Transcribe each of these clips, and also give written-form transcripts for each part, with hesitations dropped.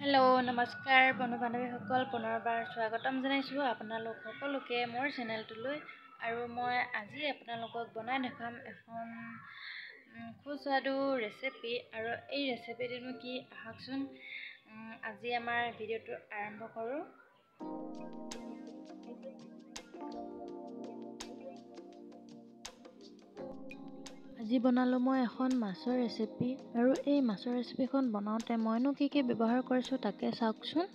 Hello' নমস্কাৰ বন্ধু বান্ধৱীসকল, পুনৰবাৰ স্বাগতম জনাইছোঁ আপোনালোক সকলোকে মোৰ চেনেলটোলৈ। আৰু মই আজি আপোনালোকক বনাই দেখাম এখন সুস্বাদু ৰেচিপি। আৰু এই ৰেচিপিটোনো কি আহকচোন আজি আমাৰ ভিডিঅ'টো আৰম্ভ কৰোঁ। আজি বনালোঁ মই এখন মাছৰ ৰেচিপি। আৰু এই মাছৰ ৰেচিপিখন বনাওঁতে মইনো কি ব্যৱহাৰ কৰিছোঁ তাকে চাওকচোন।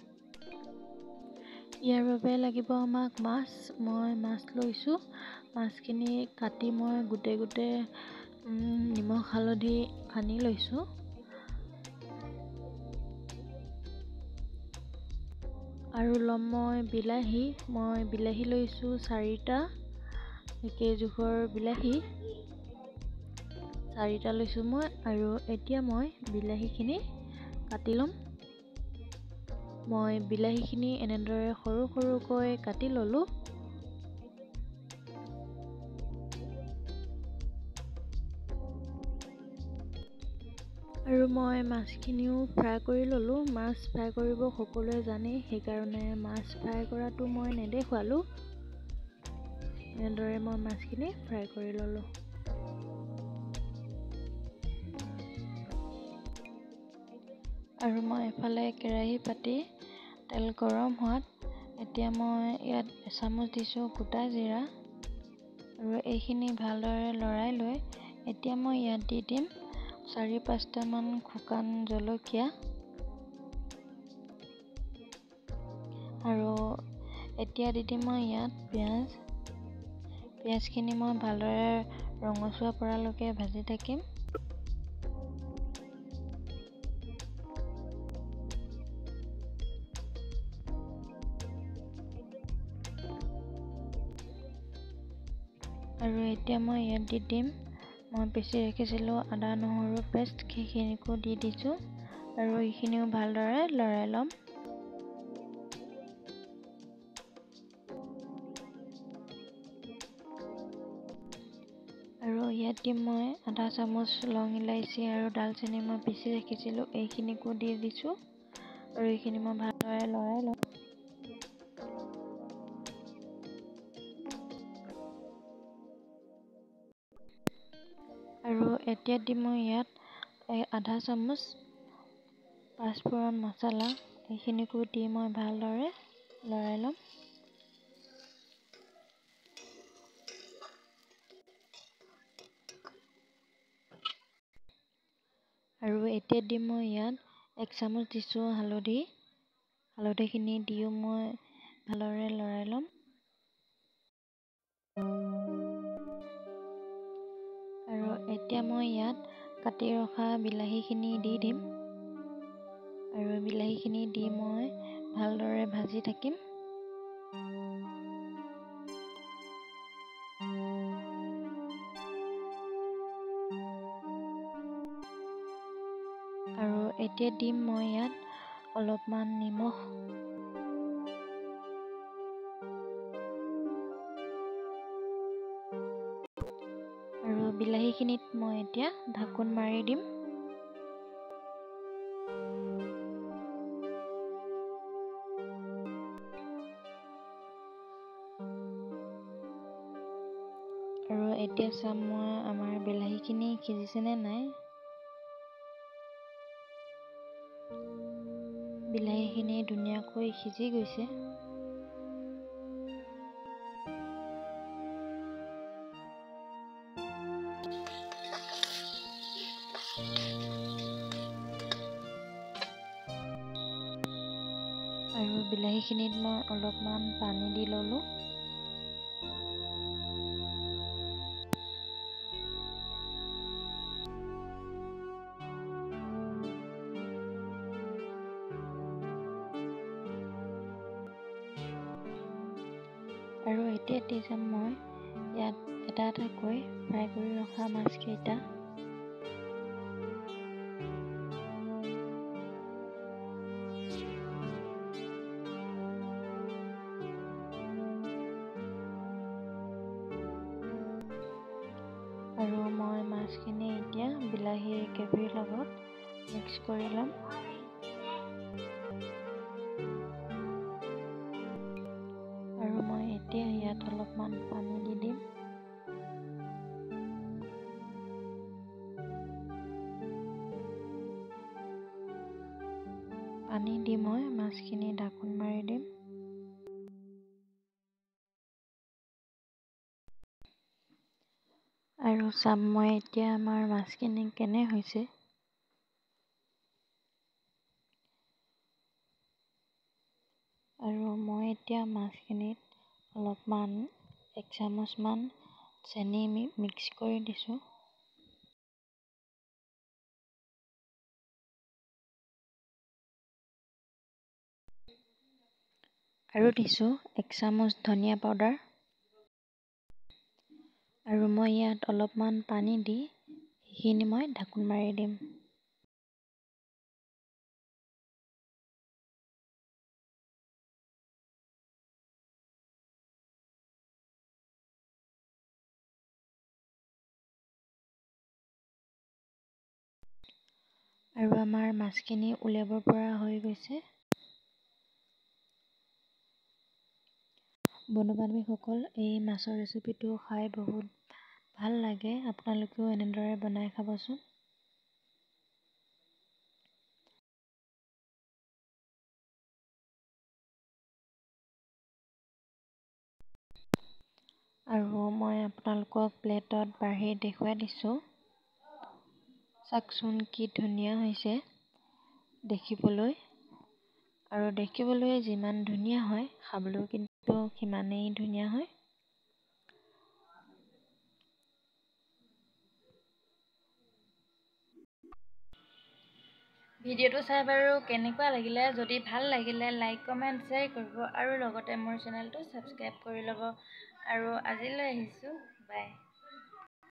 ইয়াৰ বাবে লাগিব আমাক মাছ। মই মাছ লৈছোঁ। মাছখিনি কাটি মই গোটে নিমখ হালধি সানি লৈছোঁ। আৰু ল'ম মই বিলাহী লৈছোঁ 4টা, একে জোখৰ বিলাহী 4টা লৈছোঁ মই। আৰু এতিয়া মই বিলাহীখিনি কাটি ল'ম। মই বিলাহীখিনি এনেদৰে সৰুকৈ কাটি ল'লোঁ। আৰু মই মাছখিনিও ফ্ৰাই কৰি ল'লোঁ। মাছ ফ্ৰাই কৰিব সকলোৱে জানেই, সেইকাৰণে মাছ ফ্ৰাই কৰাটো মই নেদেখুৱালোঁ। এনেদৰে মই মাছখিনি ফ্ৰাই কৰি ল'লোঁ। আৰু মই এফালে কেৰাহী পাতি তেল গৰম হোৱাত এতিয়া মই ইয়াত এচামুচ দিছোঁ গোটা জিৰা। আৰু এইখিনি ভালদৰে লৰাই লৈ এতিয়া মই ইয়াত দি দিম 4-5টামান শুকান জলকীয়া। আৰু এতিয়া দি দিম মই ইয়াত পিঁয়াজখিনি মই ভালদৰে ৰঙচুৱা পৰালৈকে ভাজি থাকিম। আৰু এতিয়া মই ইয়াত দি দিম মই পিচি ৰাখিছিলোঁ আদা নহৰু পেষ্ট, সেইখিনিকো দি দিছোঁ। আৰু এইখিনিও ভালদৰে লৰাই ল'ম। আৰু ইয়াত দিম মই আধা চামুচ লং ইলাইচি আৰু ডালচেনি মই পিচি ৰাখিছিলোঁ, এইখিনিকো দি দিছোঁ। আৰু এইখিনি মই ভালদৰে লৰাই ল'ম। আৰু এতিয়া দিম মই ইয়াত আধা চামুচ পাঁচফোৰণ মছলা, এইখিনিকো দি মই ভালদৰে লৰাই ল'ম। আৰু এতিয়া দিম মই ইয়াত 1 চামুচ দিছোঁ হালধিখিনি দিও মই ভালদৰে লৰাই ল'ম। আৰু এতিয়া মই ইয়াত কাটি ৰখা বিলাহীখিনি দি দিম। আৰু বিলাহীখিনি দি মই ভালদৰে ভাজি থাকিম। আৰু এতিয়া দিম মই ইয়াত অলপমান নিমখ। আৰু বিলাহীখিনিত মই এতিয়া ঢাকোন মাৰি দিম। আৰু এতিয়া চাম মই আমাৰ বিলাহীখিনি সিজিছেনে নাই। বিলাহীখিনি ধুনীয়াকৈ সিজি গৈছে। আৰু বিলাহীখিনিত মই অলপমান পানী দি ল'লোঁ। আৰু এতিয়া দি যাম মই ইয়াত এটাকৈ ফ্ৰাই কৰি ৰখা মাছকেইটা। আৰু মই মাছখিনি এতিয়া বিলাহীৰ গ্ৰেভিৰ লগত মিক্স কৰি ল'ম। পানী দি মই মাছখিনি ঢাকোন মাৰি দিম। আৰু চাম মই এতিয়া আমাৰ মাছখিনি কেনে হৈছে। আৰু মই এতিয়া মাছখিনিত অলপমান 1 চামুচমান চেনি মিক্স কৰি দিছোঁ। আৰু দিছোঁ 1 চামুচ ধনিয়া পাউডাৰ। আৰু মই ইয়াত অলপমান পানী দি সেইখিনি মই ঢাকোন মাৰি দিম। আৰু আমাৰ মাছখিনি উলিয়াব পৰা হৈ গৈছে। বন্ধু-বান্ধৱীসকল, এই মাছৰ ৰেচিপিটো খাই বহুত ভাল লাগে। আপোনালোকেও এনেদৰে বনাই খাবচোন। আৰু মই আপোনালোকক প্লেটত বাঢ়ি দেখুৱাই দিছোঁ। চাওকচোন কি ধুনীয়া হৈছে দেখিবলৈ। আৰু দেখিবলৈ যিমান ধুনীয়া হয়, খাবলৈও কিন্তু সিমানেই ধুনীয়া হয়। ভিডিঅ'টো চাই বাৰু কেনেকুৱা লাগিলে? যদি ভাল লাগিলে লাইক, কমেণ্ট, শ্বেয়াৰ কৰিব আৰু লগতে মোৰ চেনেলটো ছাবস্ক্ৰাইব কৰি ল'ব। আৰু আজিলৈ আহিছোঁ, বাই।